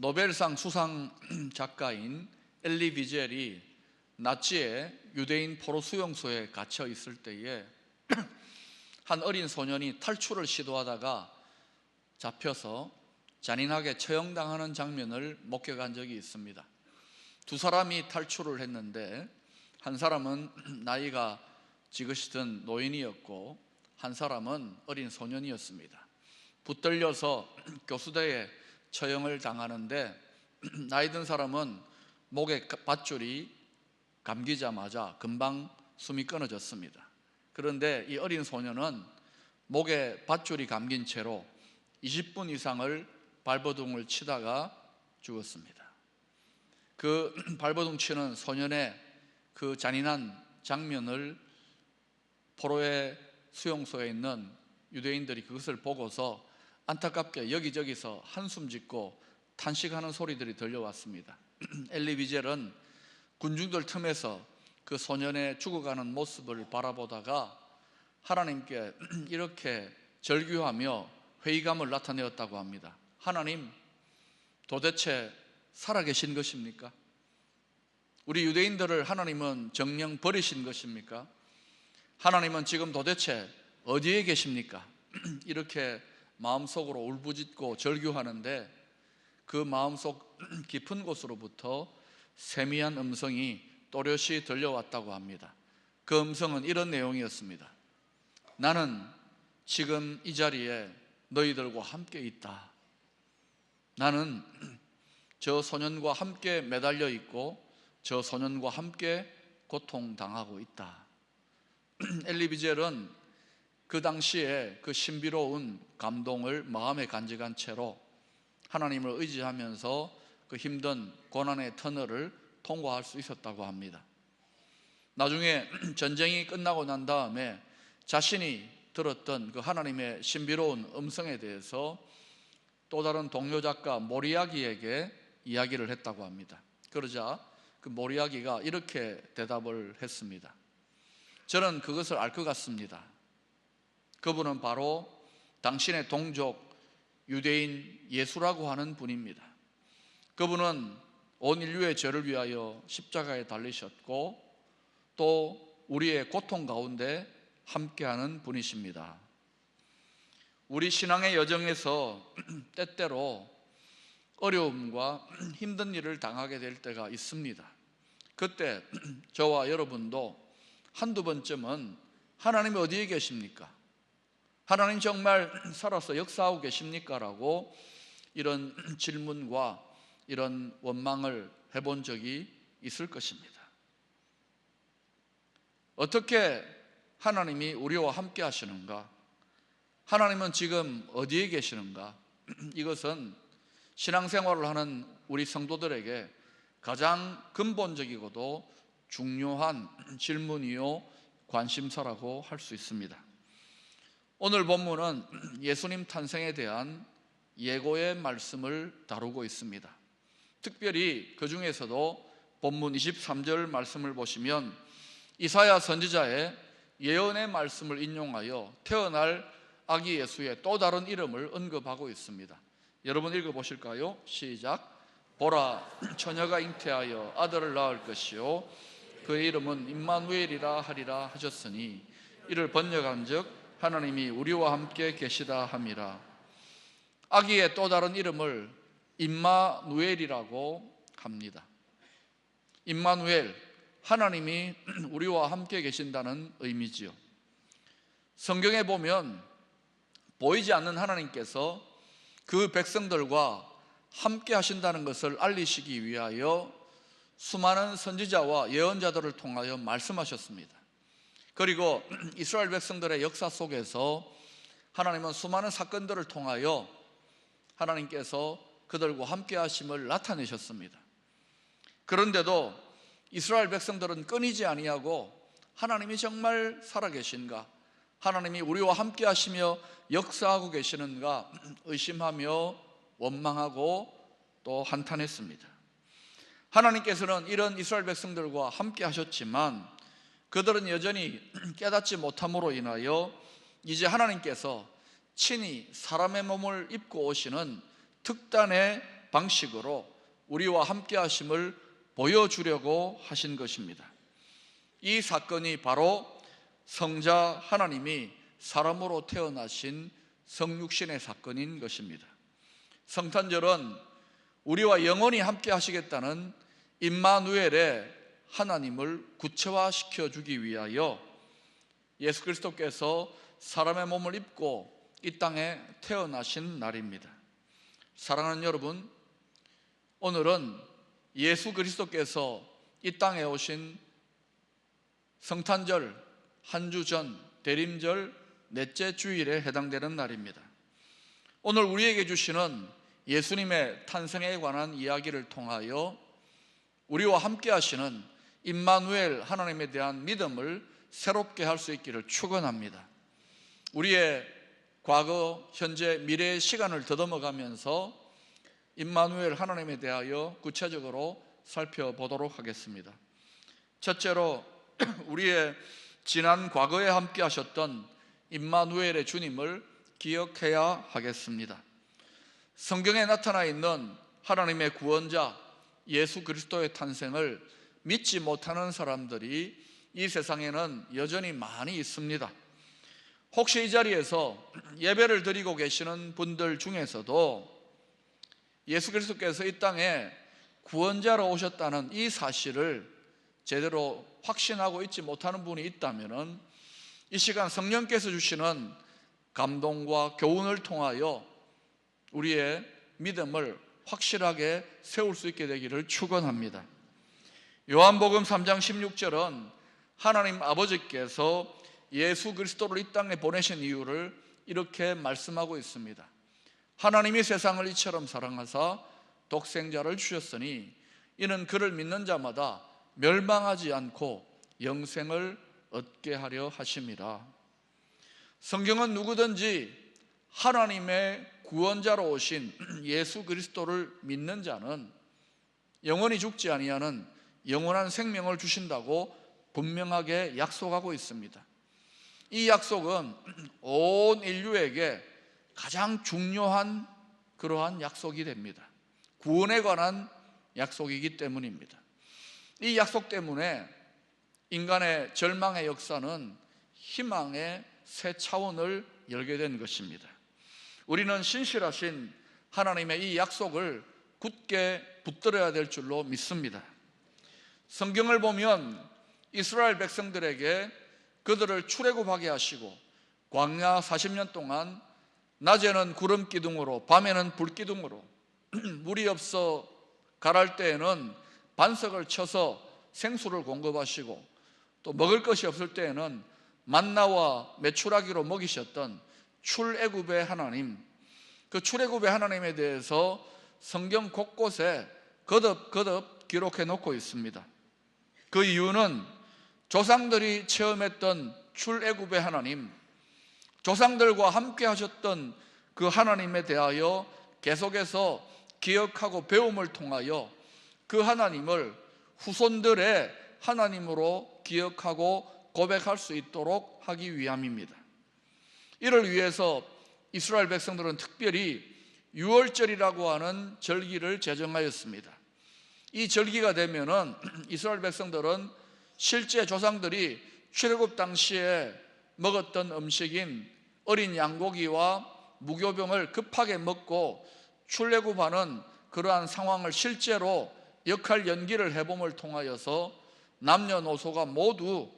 노벨상 수상 작가인 엘리 비젤이 나치의 유대인 포로 수용소에 갇혀 있을 때에 한 어린 소년이 탈출을 시도하다가 잡혀서 잔인하게 처형당하는 장면을 목격한 적이 있습니다. 두 사람이 탈출을 했는데 한 사람은 나이가 지긋이 든 노인이었고 한 사람은 어린 소년이었습니다. 붙들려서 교수대에 처형을 당하는데 나이 든 사람은 목에 밧줄이 감기자마자 금방 숨이 끊어졌습니다. 그런데 이 어린 소년은 목에 밧줄이 감긴 채로 20분 이상을 발버둥을 치다가 죽었습니다. 그 발버둥 치는 소년의 그 잔인한 장면을 포로의 수용소에 있는 유대인들이 그것을 보고서 안타깝게 여기저기서 한숨 짓고 탄식하는 소리들이 들려왔습니다. 엘리 비젤은 군중들 틈에서 그 소년의 죽어가는 모습을 바라보다가 하나님께 이렇게 절규하며 회의감을 나타내었다고 합니다. 하나님, 도대체 살아계신 것입니까? 우리 유대인들을 하나님은 정녕 버리신 것입니까? 하나님은 지금 도대체 어디에 계십니까? 이렇게 마음속으로 울부짖고 절규하는데 그 마음속 깊은 곳으로부터 세미한 음성이 또렷이 들려왔다고 합니다. 그 음성은 이런 내용이었습니다. 나는 지금 이 자리에 너희들과 함께 있다. 나는 저 소년과 함께 매달려 있고 저 소년과 함께 고통당하고 있다. 엘리 비젤은 그 당시에 그 신비로운 감동을 마음에 간직한 채로 하나님을 의지하면서 그 힘든 고난의 터널을 통과할 수 있었다고 합니다. 나중에 전쟁이 끝나고 난 다음에 자신이 들었던 그 하나님의 신비로운 음성에 대해서 또 다른 동료 작가 모리아기에게 이야기를 했다고 합니다. 그러자 그 모리아기가 이렇게 대답을 했습니다. 저는 그것을 알 것 같습니다. 그분은 바로 당신의 동족 유대인 예수라고 하는 분입니다. 그분은 온 인류의 죄를 위하여 십자가에 달리셨고 또 우리의 고통 가운데 함께하는 분이십니다. 우리 신앙의 여정에서 때때로 어려움과 힘든 일을 당하게 될 때가 있습니다. 그때 저와 여러분도 한두 번쯤은 하나님이 어디에 계십니까? 하나님 정말 살아서 역사하고 계십니까? 라고 이런 질문과 이런 원망을 해본 적이 있을 것입니다. 어떻게 하나님이 우리와 함께 하시는가? 하나님은 지금 어디에 계시는가? 이것은 신앙생활을 하는 우리 성도들에게 가장 근본적이고도 중요한 질문이요 관심사라고 할 수 있습니다. 오늘 본문은 예수님 탄생에 대한 예고의 말씀을 다루고 있습니다. 특별히 그 중에서도 본문 23절 말씀을 보시면 이사야 선지자의 예언의 말씀을 인용하여 태어날 아기 예수의 또 다른 이름을 언급하고 있습니다. 여러분 읽어보실까요? 시작. 보라, 처녀가 잉태하여 아들을 낳을 것이요 그의 이름은 임마누엘이라 하리라 하셨으니 이를 번역한즉 하나님이 우리와 함께 계시다 함이라. 아기의 또 다른 이름을 임마누엘이라고 합니다. 임마누엘, 하나님이 우리와 함께 계신다는 의미지요. 성경에 보면 보이지 않는 하나님께서 그 백성들과 함께 하신다는 것을 알리시기 위하여 수많은 선지자와 예언자들을 통하여 말씀하셨습니다. 그리고 이스라엘 백성들의 역사 속에서 하나님은 수많은 사건들을 통하여 하나님께서 그들과 함께 하심을 나타내셨습니다. 그런데도 이스라엘 백성들은 끊이지 아니하고 하나님이 정말 살아계신가? 하나님이 우리와 함께 하시며 역사하고 계시는가? 의심하며 원망하고 또 한탄했습니다. 하나님께서는 이런 이스라엘 백성들과 함께 하셨지만 그들은 여전히 깨닫지 못함으로 인하여 이제 하나님께서 친히 사람의 몸을 입고 오시는 특단의 방식으로 우리와 함께 하심을 보여주려고 하신 것입니다. 이 사건이 바로 성자 하나님이 사람으로 태어나신 성육신의 사건인 것입니다. 성탄절은 우리와 영원히 함께 하시겠다는 임마누엘의 하나님을 구체화시켜 주기 위하여 예수 그리스도께서 사람의 몸을 입고 이 땅에 태어나신 날입니다. 사랑하는 여러분, 오늘은 예수 그리스도께서 이 땅에 오신 성탄절 한 주 전 대림절 넷째 주일에 해당되는 날입니다. 오늘 우리에게 주시는 예수님의 탄생에 관한 이야기를 통하여 우리와 함께 하시는 임마누엘 하나님에 대한 믿음을 새롭게 할 수 있기를 축원합니다. 우리의 과거, 현재, 미래의 시간을 더듬어가면서 임마누엘 하나님에 대하여 구체적으로 살펴보도록 하겠습니다. 첫째로 우리의 지난 과거에 함께 하셨던 임마누엘의 주님을 기억해야 하겠습니다. 성경에 나타나 있는 하나님의 구원자 예수 그리스도의 탄생을 믿지 못하는 사람들이 이 세상에는 여전히 많이 있습니다. 혹시 이 자리에서 예배를 드리고 계시는 분들 중에서도 예수 그리스도께서 이 땅에 구원자로 오셨다는 이 사실을 제대로 확신하고 있지 못하는 분이 있다면 이 시간 성령께서 주시는 감동과 교훈을 통하여 우리의 믿음을 확실하게 세울 수 있게 되기를 축원합니다. 요한복음 3장 16절은 하나님 아버지께서 예수 그리스도를 이 땅에 보내신 이유를 이렇게 말씀하고 있습니다. 하나님이 세상을 이처럼 사랑하사 독생자를 주셨으니 이는 그를 믿는 자마다 멸망하지 않고 영생을 얻게 하려 하심이라. 성경은 누구든지 하나님의 구원자로 오신 예수 그리스도를 믿는 자는 영원히 죽지 아니하는 영원한 생명을 주신다고 분명하게 약속하고 있습니다. 이 약속은 온 인류에게 가장 중요한 그러한 약속이 됩니다. 구원에 관한 약속이기 때문입니다. 이 약속 때문에 인간의 절망의 역사는 희망의 새 차원을 열게 된 것입니다. 우리는 신실하신 하나님의 이 약속을 굳게 붙들어야 될 줄로 믿습니다. 성경을 보면 이스라엘 백성들에게 그들을 출애굽하게 하시고 광야 40년 동안 낮에는 구름 기둥으로 밤에는 불 기둥으로 물이 없어 가랄 때에는 반석을 쳐서 생수를 공급하시고 또 먹을 것이 없을 때에는 만나와 메추라기로 먹이셨던 출애굽의 하나님, 그 출애굽의 하나님에 대해서 성경 곳곳에 거듭 기록해 놓고 있습니다. 그 이유는 조상들이 체험했던 출애굽의 하나님, 조상들과 함께 하셨던 그 하나님에 대하여 계속해서 기억하고 배움을 통하여 그 하나님을 후손들의 하나님으로 기억하고 고백할 수 있도록 하기 위함입니다. 이를 위해서 이스라엘 백성들은 특별히 유월절이라고 하는 절기를 제정하였습니다. 이 절기가 되면은 이스라엘 백성들은 실제 조상들이 출애굽 당시에 먹었던 음식인 어린 양고기와 무교병을 급하게 먹고 출애굽하는 그러한 상황을 실제로 역할 연기를 해봄을 통하여서 남녀노소가 모두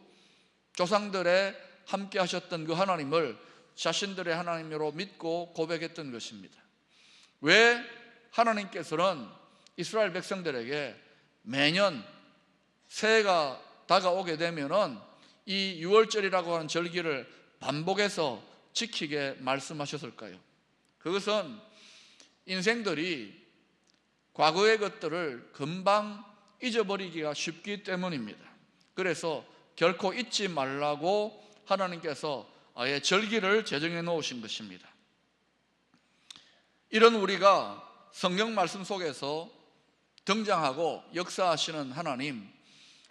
조상들의 함께 하셨던 그 하나님을 자신들의 하나님으로 믿고 고백했던 것입니다. 왜 하나님께서는 이스라엘 백성들에게 매년 새해가 다가오게 되면은 이 유월절이라고 하는 절기를 반복해서 지키게 말씀하셨을까요? 그것은 인생들이 과거의 것들을 금방 잊어버리기가 쉽기 때문입니다. 그래서 결코 잊지 말라고 하나님께서 아예 절기를 제정해 놓으신 것입니다. 이런 우리가 성경 말씀 속에서 등장하고 역사하시는 하나님,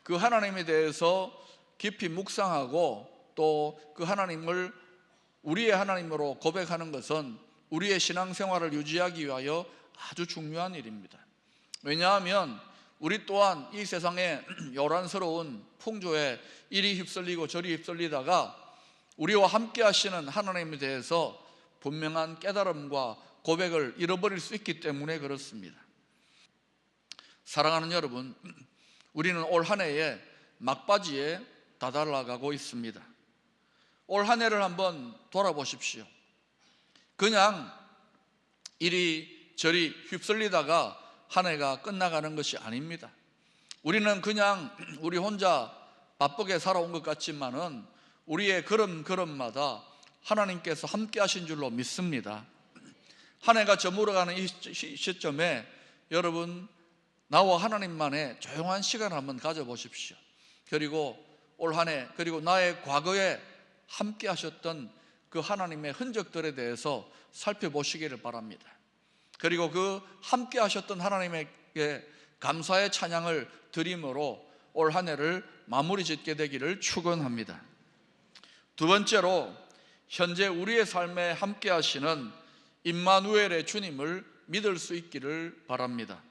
그 하나님에 대해서 깊이 묵상하고 또 그 하나님을 우리의 하나님으로 고백하는 것은 우리의 신앙생활을 유지하기 위하여 아주 중요한 일입니다. 왜냐하면 우리 또한 이 세상의 요란스러운 풍조에 이리 휩쓸리고 저리 휩쓸리다가 우리와 함께 하시는 하나님에 대해서 분명한 깨달음과 고백을 잃어버릴 수 있기 때문에 그렇습니다. 사랑하는 여러분, 우리는 올 한 해의 막바지에 다다라가고 있습니다. 올 한 해를 한번 돌아보십시오. 그냥 이리저리 휩쓸리다가 한 해가 끝나가는 것이 아닙니다. 우리는 그냥 우리 혼자 바쁘게 살아온 것 같지만은 우리의 걸음걸음마다 하나님께서 함께 하신 줄로 믿습니다. 한 해가 저물어가는 이 시점에 여러분, 나와 하나님만의 조용한 시간을 한번 가져보십시오. 그리고 올 한 해, 그리고 나의 과거에 함께 하셨던 그 하나님의 흔적들에 대해서 살펴보시기를 바랍니다. 그리고 그 함께 하셨던 하나님에게 감사의 찬양을 드림으로 올 한 해를 마무리 짓게 되기를 축원합니다. 두 번째로, 현재 우리의 삶에 함께 하시는 임마누엘의 주님을 믿을 수 있기를 바랍니다.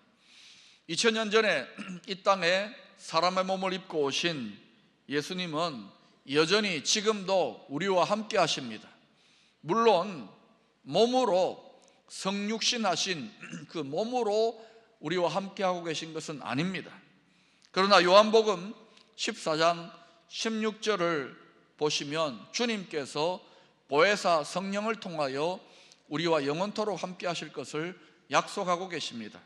2000년 전에 이 땅에 사람의 몸을 입고 오신 예수님은 여전히 지금도 우리와 함께 하십니다. 물론 몸으로 성육신하신 그 몸으로 우리와 함께하고 계신 것은 아닙니다. 그러나 요한복음 14장 16절을 보시면 주님께서 보혜사 성령을 통하여 우리와 영원토록 함께 하실 것을 약속하고 계십니다.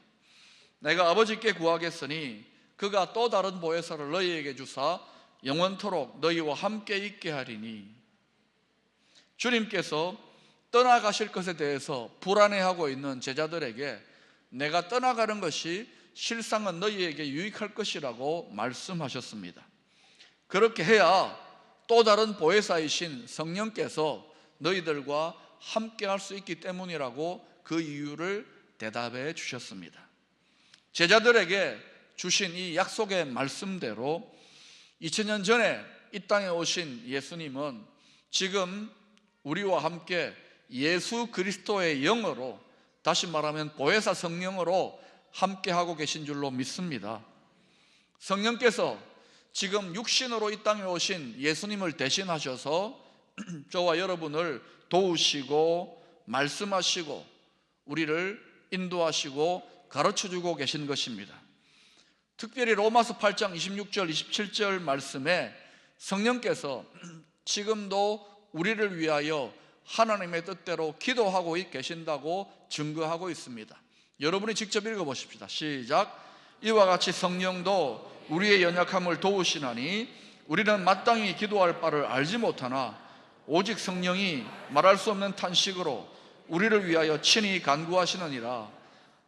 내가 아버지께 구하겠으니 그가 또 다른 보혜사를 너희에게 주사 영원토록 너희와 함께 있게 하리니. 주님께서 떠나가실 것에 대해서 불안해하고 있는 제자들에게 내가 떠나가는 것이 실상은 너희에게 유익할 것이라고 말씀하셨습니다. 그렇게 해야 또 다른 보혜사이신 성령께서 너희들과 함께 할 수 있기 때문이라고 그 이유를 대답해 주셨습니다. 제자들에게 주신 이 약속의 말씀대로 2000년 전에 이 땅에 오신 예수님은 지금 우리와 함께 예수 그리스도의 영으로, 다시 말하면 보혜사 성령으로 함께하고 계신 줄로 믿습니다. 성령께서 지금 육신으로 이 땅에 오신 예수님을 대신하셔서 저와 여러분을 도우시고 말씀하시고 우리를 인도하시고 가르쳐주고 계신 것입니다. 특별히 로마서 8장 26절 27절 말씀에 성령께서 지금도 우리를 위하여 하나님의 뜻대로 기도하고 계신다고 증거하고 있습니다. 여러분이 직접 읽어보십시다. 시작. 이와 같이 성령도 우리의 연약함을 도우시나니 우리는 마땅히 기도할 바를 알지 못하나 오직 성령이 말할 수 없는 탄식으로 우리를 위하여 친히 간구하시느니라.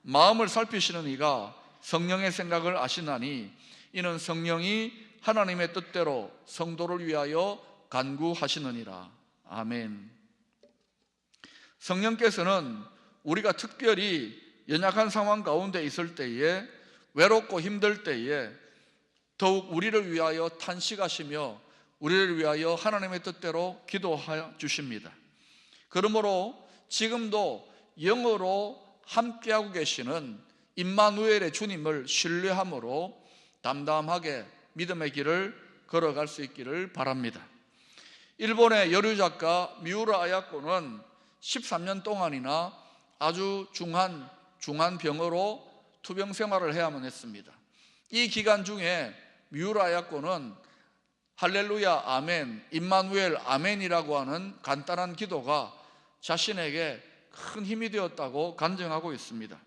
마음을 살피시는 이가 성령의 생각을 아시나니 이는 성령이 하나님의 뜻대로 성도를 위하여 간구하시느니라. 아멘. 성령께서는 우리가 특별히 연약한 상황 가운데 있을 때에, 외롭고 힘들 때에 더욱 우리를 위하여 탄식하시며 우리를 위하여 하나님의 뜻대로 기도하여 주십니다. 그러므로 지금도 영으로 함께하고 계시는 임마누엘의 주님을 신뢰함으로 담담하게 믿음의 길을 걸어갈 수 있기를 바랍니다. 일본의 여류 작가 미우라 아야코는 13년 동안이나 아주 중한 병으로 투병 생활을 해야만 했습니다. 이 기간 중에 미우라 아야코는 할렐루야 아멘, 임마누엘 아멘이라고 하는 간단한 기도가 자신에게 큰 힘이 되었다고 간증하고 있습니다.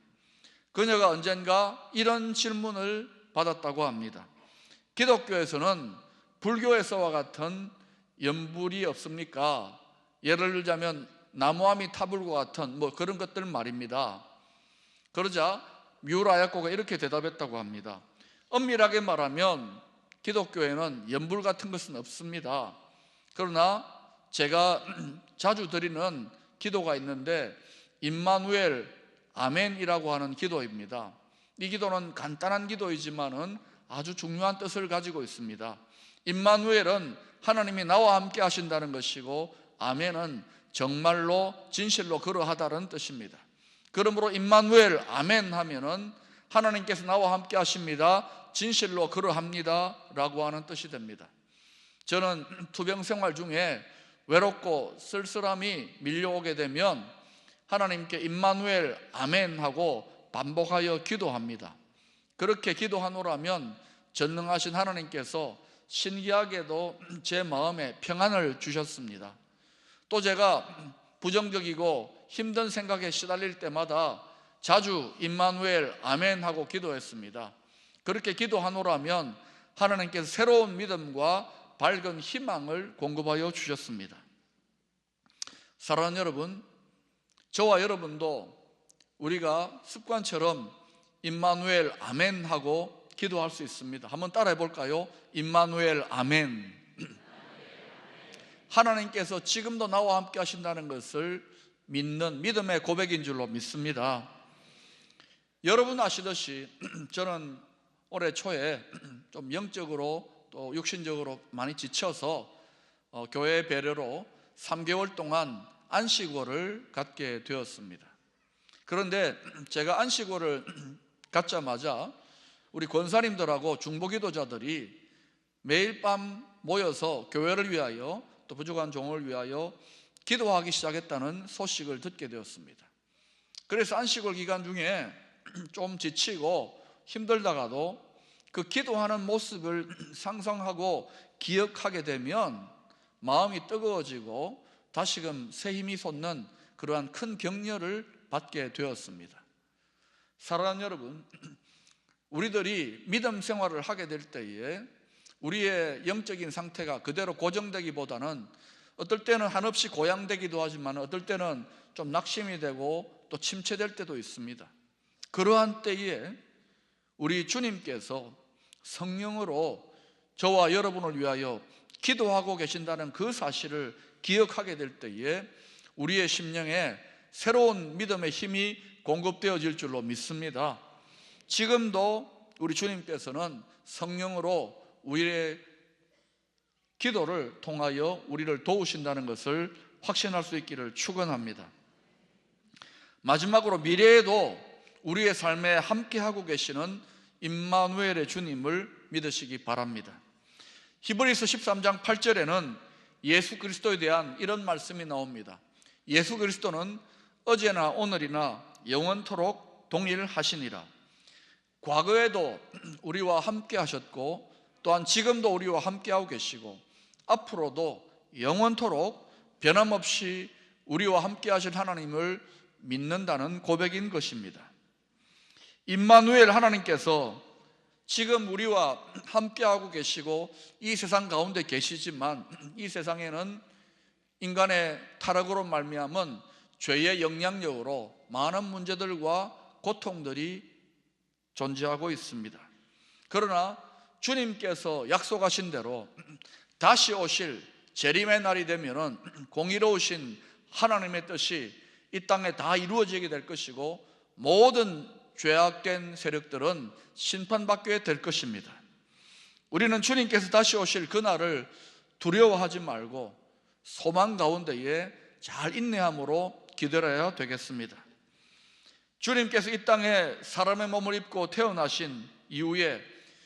그녀가 언젠가 이런 질문을 받았다고 합니다. 기독교에서는 불교에서와 같은 염불이 없습니까? 예를 들자면 나무아미 타불과 같은 그런 것들 말입니다. 그러자 미우라 아야코가 이렇게 대답했다고 합니다. 엄밀하게 말하면 기독교에는 염불 같은 것은 없습니다. 그러나 제가 자주 드리는 기도가 있는데 임마누엘 아멘이라고 하는 기도입니다. 이 기도는 간단한 기도이지만은 아주 중요한 뜻을 가지고 있습니다. 임마누엘은 하나님이 나와 함께 하신다는 것이고, 아멘은 정말로 진실로 그러하다는 뜻입니다. 그러므로 임마누엘 아멘 하면은 하나님께서 나와 함께 하십니다, 진실로 그러합니다 라고 하는 뜻이 됩니다. 저는 투병 생활 중에 외롭고 쓸쓸함이 밀려오게 되면 하나님께 임마누엘 아멘 하고 반복하여 기도합니다. 그렇게 기도하노라면 전능하신 하나님께서 신기하게도 제 마음에 평안을 주셨습니다. 또 제가 부정적이고 힘든 생각에 시달릴 때마다 자주 임마누엘 아멘 하고 기도했습니다. 그렇게 기도하노라면 하나님께서 새로운 믿음과 밝은 희망을 공급하여 주셨습니다. 사랑하는 여러분, 저와 여러분도 우리가 습관처럼 임마누엘 아멘 하고 기도할 수 있습니다. 한번 따라해 볼까요? 임마누엘 아멘. 하나님께서 지금도 나와 함께 하신다는 것을 믿는 믿음의 고백인 줄로 믿습니다. 여러분 아시듯이 저는 올해 초에 좀 영적으로 또 육신적으로 많이 지쳐서 교회 배려로 3개월 동안 안식월을 갖게 되었습니다. 그런데 제가 안식월을 갖자마자 우리 권사님들하고 중보기도자들이 매일 밤 모여서 교회를 위하여 또 부족한 종을 위하여 기도하기 시작했다는 소식을 듣게 되었습니다. 그래서 안식월 기간 중에 좀 지치고 힘들다가도 그 기도하는 모습을 상상하고 기억하게 되면 마음이 뜨거워지고 다시금 새 힘이 솟는 그러한 큰 격려를 받게 되었습니다. 사랑하는 여러분, 우리들이 믿음 생활을 하게 될 때에 우리의 영적인 상태가 그대로 고정되기보다는 어떨 때는 한없이 고양되기도 하지만 어떨 때는 좀 낙심이 되고 또 침체될 때도 있습니다. 그러한 때에 우리 주님께서 성령으로 저와 여러분을 위하여 기도하고 계신다는 그 사실을 기억하게 될 때에 우리의 심령에 새로운 믿음의 힘이 공급되어질 줄로 믿습니다. 지금도 우리 주님께서는 성령으로 우리의 기도를 통하여 우리를 도우신다는 것을 확신할 수 있기를 축원합니다. 마지막으로 미래에도 우리의 삶에 함께하고 계시는 임마누엘의 주님을 믿으시기 바랍니다. 히브리서 13장 8절에는 예수 그리스도에 대한 이런 말씀이 나옵니다. 예수 그리스도는 어제나 오늘이나 영원토록 동일하시니라. 과거에도 우리와 함께 하셨고 또한 지금도 우리와 함께하고 계시고 앞으로도 영원토록 변함없이 우리와 함께 하실 하나님을 믿는다는 고백인 것입니다. 임마누엘 하나님께서 지금 우리와 함께하고 계시고 이 세상 가운데 계시지만 이 세상에는 인간의 타락으로 말미암은 죄의 영향력으로 많은 문제들과 고통들이 존재하고 있습니다. 그러나 주님께서 약속하신 대로 다시 오실 재림의 날이 되면은 공의로우신 하나님의 뜻이 이 땅에 다 이루어지게 될 것이고 모든 죄악된 세력들은 심판받게 될 것입니다. 우리는 주님께서 다시 오실 그날을 두려워하지 말고 소망 가운데에 잘 인내함으로 기다려야 되겠습니다. 주님께서 이 땅에 사람의 몸을 입고 태어나신 이후에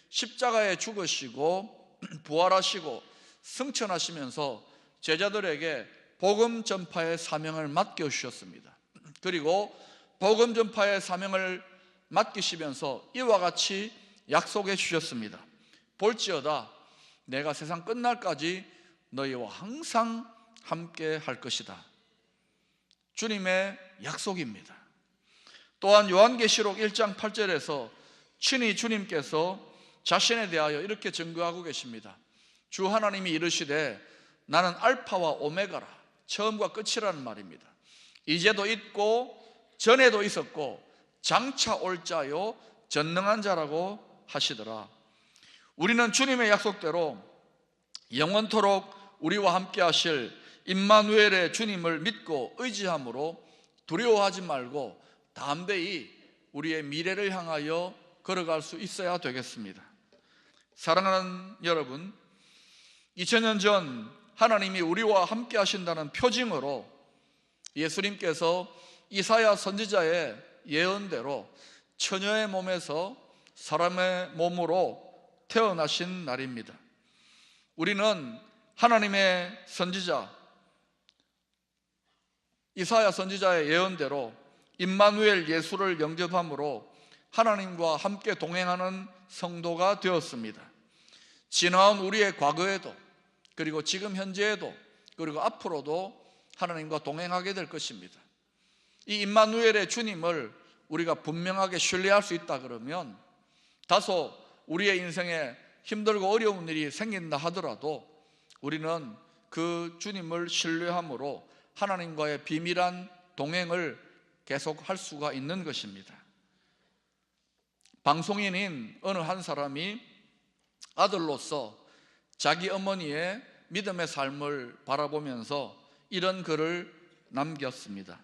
십자가에 죽으시고 부활하시고 승천하시면서 제자들에게 복음 전파의 사명을 맡겨주셨습니다. 그리고 복음 전파의 사명을 맡기시면서 이와 같이 약속해 주셨습니다. 볼지어다 내가 세상 끝날까지 너희와 항상 함께 할 것이다. 주님의 약속입니다. 또한 요한계시록 1장 8절에서 친히 주님께서 자신에 대하여 이렇게 증거하고 계십니다. 주 하나님이 이르시되 나는 알파와 오메가라, 처음과 끝이라는 말입니다. 이제도 있고 전에도 있었고 장차 올 자요 전능한 자라고 하시더라. 우리는 주님의 약속대로 영원토록 우리와 함께 하실 임마누엘의 주님을 믿고 의지함으로 두려워하지 말고 담대히 우리의 미래를 향하여 걸어갈 수 있어야 되겠습니다. 사랑하는 여러분, 2000년 전 하나님이 우리와 함께 하신다는 표징으로 예수님께서 이사야 선지자의 예언대로 처녀의 몸에서 사람의 몸으로 태어나신 날입니다. 우리는 하나님의 선지자 이사야 선지자의 예언대로 임마누엘 예수를 영접함으로 하나님과 함께 동행하는 성도가 되었습니다. 지나온 우리의 과거에도, 그리고 지금 현재에도, 그리고 앞으로도 하나님과 동행하게 될 것입니다. 이 임마누엘의 주님을 우리가 분명하게 신뢰할 수 있다 그러면, 다소 우리의 인생에 힘들고 어려운 일이 생긴다 하더라도 우리는 그 주님을 신뢰함으로 하나님과의 비밀한 동행을 계속할 수가 있는 것입니다. 방송인인 어느 한 사람이 아들로서 자기 어머니의 믿음의 삶을 바라보면서 이런 글을 남겼습니다.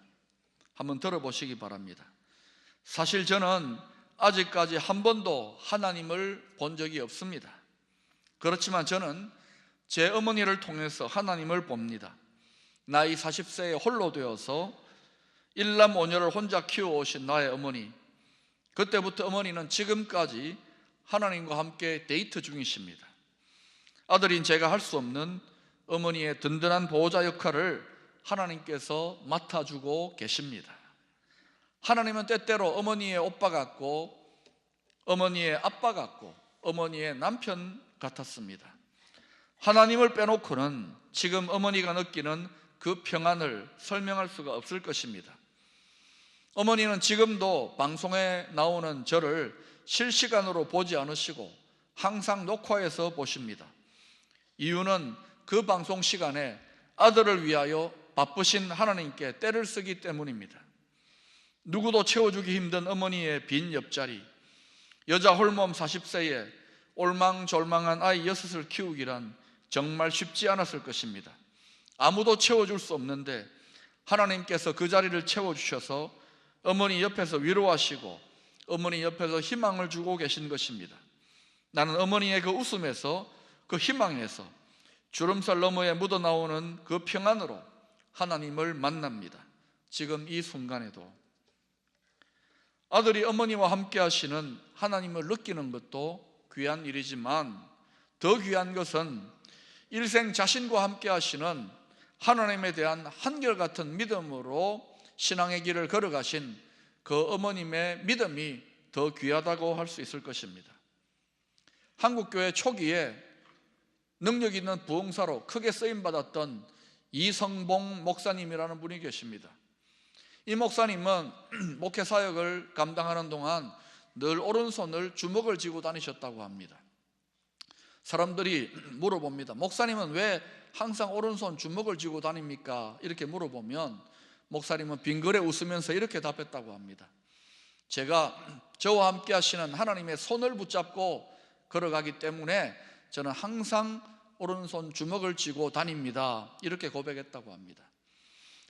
한번 들어보시기 바랍니다. 사실 저는 아직까지 한 번도 하나님을 본 적이 없습니다. 그렇지만 저는 제 어머니를 통해서 하나님을 봅니다. 나이 40세에 홀로 되어서 일남 오녀를 혼자 키워오신 나의 어머니, 그때부터 어머니는 지금까지 하나님과 함께 데이트 중이십니다. 아들인 제가 할 수 없는 어머니의 든든한 보호자 역할을 하나님께서 맡아주고 계십니다. 하나님은 때때로 어머니의 오빠 같고, 어머니의 아빠 같고, 어머니의 남편 같았습니다. 하나님을 빼놓고는 지금 어머니가 느끼는 그 평안을 설명할 수가 없을 것입니다. 어머니는 지금도 방송에 나오는 저를 실시간으로 보지 않으시고 항상 녹화해서 보십니다. 이유는 그 방송 시간에 아들을 위하여 바쁘신 하나님께 때를 쓰기 때문입니다. 누구도 채워주기 힘든 어머니의 빈 옆자리, 여자 홀몸 40세에 올망졸망한 아이 6을 키우기란 정말 쉽지 않았을 것입니다. 아무도 채워줄 수 없는데 하나님께서 그 자리를 채워주셔서 어머니 옆에서 위로하시고 어머니 옆에서 희망을 주고 계신 것입니다. 나는 어머니의 그 웃음에서, 그 희망에서, 주름살 너머에 묻어나오는 그 평안으로 하나님을 만납니다. 지금 이 순간에도 아들이 어머니와 함께 하시는 하나님을 느끼는 것도 귀한 일이지만 더 귀한 것은 일생 자신과 함께 하시는 하나님에 대한 한결같은 믿음으로 신앙의 길을 걸어가신 그 어머님의 믿음이 더 귀하다고 할 수 있을 것입니다. 한국교회 초기에 능력 있는 부흥사로 크게 쓰임받았던 이성봉 목사님이라는 분이 계십니다. 이 목사님은 목회 사역을 감당하는 동안 늘 오른손을 주먹을 쥐고 다니셨다고 합니다. 사람들이 물어봅니다. 목사님은 왜 항상 오른손 주먹을 쥐고 다닙니까? 이렇게 물어보면 목사님은 빙그레 웃으면서 이렇게 답했다고 합니다. 제가 저와 함께 하시는 하나님의 손을 붙잡고 걸어가기 때문에 저는 항상 오른손 주먹을 쥐고 다닙니다. 이렇게 고백했다고 합니다.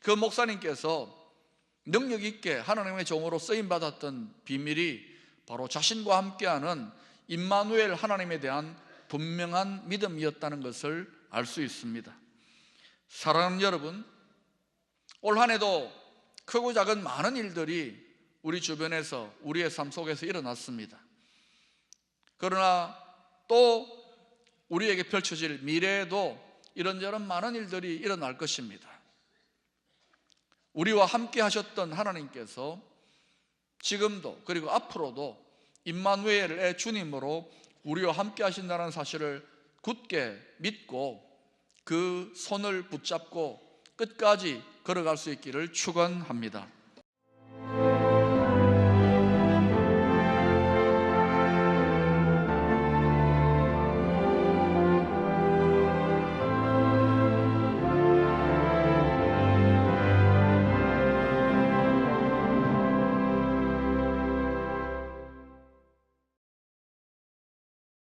그 목사님께서 능력 있게 하나님의 종으로 쓰임받았던 비밀이 바로 자신과 함께하는 임마누엘 하나님에 대한 분명한 믿음이었다는 것을 알 수 있습니다. 사랑하는 여러분, 올 한 해도 크고 작은 많은 일들이 우리 주변에서, 우리의 삶 속에서 일어났습니다. 그러나 또 우리에게 펼쳐질 미래에도 이런저런 많은 일들이 일어날 것입니다. 우리와 함께 하셨던 하나님께서 지금도, 그리고 앞으로도 임마누엘의 주님으로 우리와 함께 하신다는 사실을 굳게 믿고 그 손을 붙잡고 끝까지 걸어갈 수 있기를 축원합니다.